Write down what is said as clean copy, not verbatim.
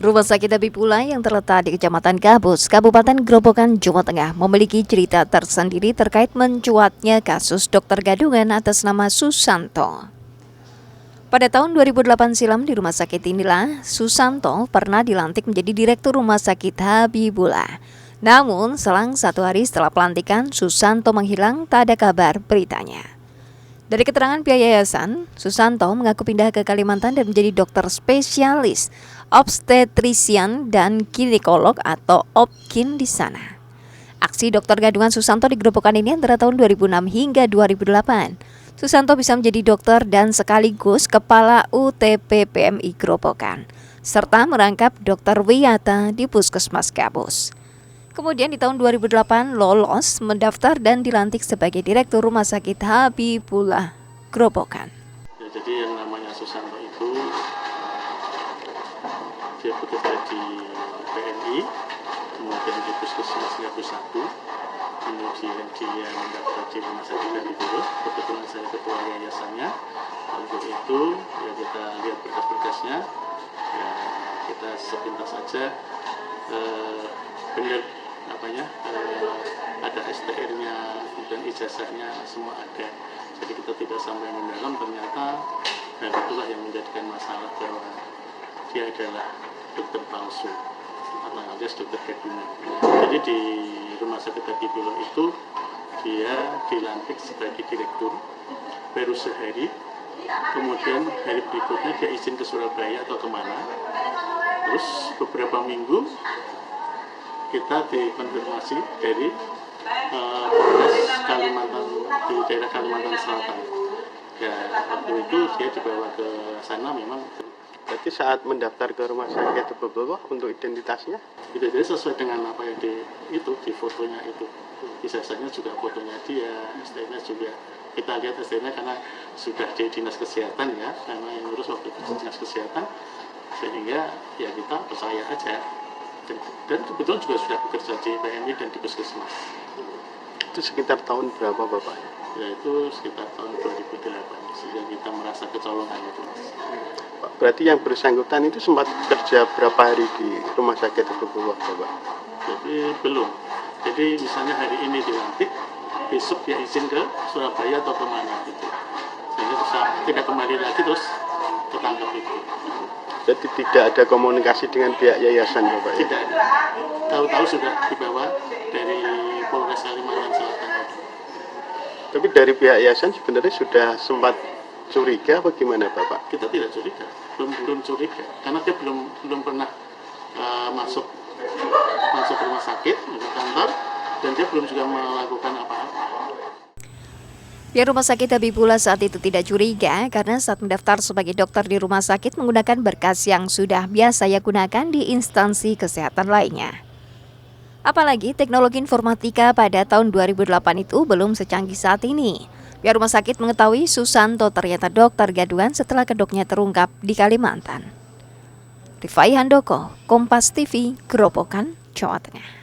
Rumah sakit Habibullah yang terletak di Kecamatan Gabus, Kabupaten Grobogan, Jawa Tengah memiliki cerita tersendiri terkait mencuatnya kasus dokter gadungan atas nama Susanto. Pada tahun 2008 silam di rumah sakit inilah Susanto pernah dilantik menjadi Direktur Rumah Sakit Habibullah. Namun selang 1 hari setelah pelantikan, Susanto menghilang, tak ada kabar beritanya. Dari keterangan pihak yayasan, Susanto mengaku pindah ke Kalimantan dan menjadi dokter spesialis obstetrisian dan ginekolog atau OBGYN di sana. Aksi dokter gadungan Susanto di Grobogan ini antara tahun 2006 hingga 2008. Susanto bisa menjadi dokter dan sekaligus kepala UTP PMI Grobogan, serta merangkap Dr. Wiyata di Puskesmas Gabus. Kemudian di tahun 2008 lolos mendaftar dan dilantik sebagai Direktur Rumah Sakit Habibullah Grobogan. Ya, jadi yang namanya Susanto itu dia bekerja di PMI, kemudian di Puskesmas Gabus 1, kemudian dia mendaftar di Rumah Sakit Habibullah. Kebetulan saya ketua yayasannya. Untuk itu ya kita lihat berkas-berkasnya, ya kita sepintas saja benar ada STR-nya dan ijazahnya semua ada. Jadi kita tidak sampai mendalam, ternyata itulah yang menjadikan masalah bahwa dia adalah dokter palsu atau alias dokter gadungan. Jadi di Rumah Sakit Habibullah itu dia dilantik sebagai direktur baru sehari, kemudian hari berikutnya dia izin ke Surabaya atau kemana. Terus beberapa minggu kita dikonfirmasi dari Polres Kalimantan di daerah Kalimantan Selatan. Ya, waktu itu dia dibawa ke sana memang. Berarti saat mendaftar ke rumah sakit Habibullah untuk identitasnya? Itu jadi sesuai dengan apa yang di fotonya itu. Ijazahnya juga fotonya dia, STN-nya juga. Kita lihat STN-nya karena sudah di dinas kesehatan ya, karena yang ngurus waktu itu dinas kesehatan, sehingga ya kita percaya aja. Dan kebetulan juga sudah bekerja di PMI dan di Puskesmas. Itu sekitar tahun berapa Bapak? Ya itu sekitar tahun 2008, sehingga kita merasa kecolongan itu. Berarti yang bersangkutan itu sempat kerja berapa hari di rumah sakit Habibullah Bapak? Jadi belum. Jadi misalnya hari ini dilantik, besok dia izin ke Surabaya atau kemana gitu. Sehingga bisa tidak kembali lagi terus ketangkep itu. Jadi tidak ada komunikasi dengan pihak yayasan Bapak? Tidak ada. Tahu-tahu sudah dibawa dari Polres Kalimantan Selatan. Tapi dari pihak yayasan sebenarnya sudah sempat curiga apa gimana Bapak? Kita tidak curiga, belum curiga, karena dia belum pernah masuk rumah sakit, di kantor, dan dia belum juga melakukan apa-apa. Pihak Rumah Sakit Habibullah saat itu tidak curiga karena saat mendaftar sebagai dokter di rumah sakit menggunakan berkas yang sudah biasa ia gunakan di instansi kesehatan lainnya. Apalagi teknologi informatika pada tahun 2008 itu belum secanggih saat ini. Pihak rumah sakit mengetahui Susanto ternyata dokter gadungan setelah kedoknya terungkap di Kalimantan. Rifai Handoko, Kompas TV, Grobogan, Jawa Tengah.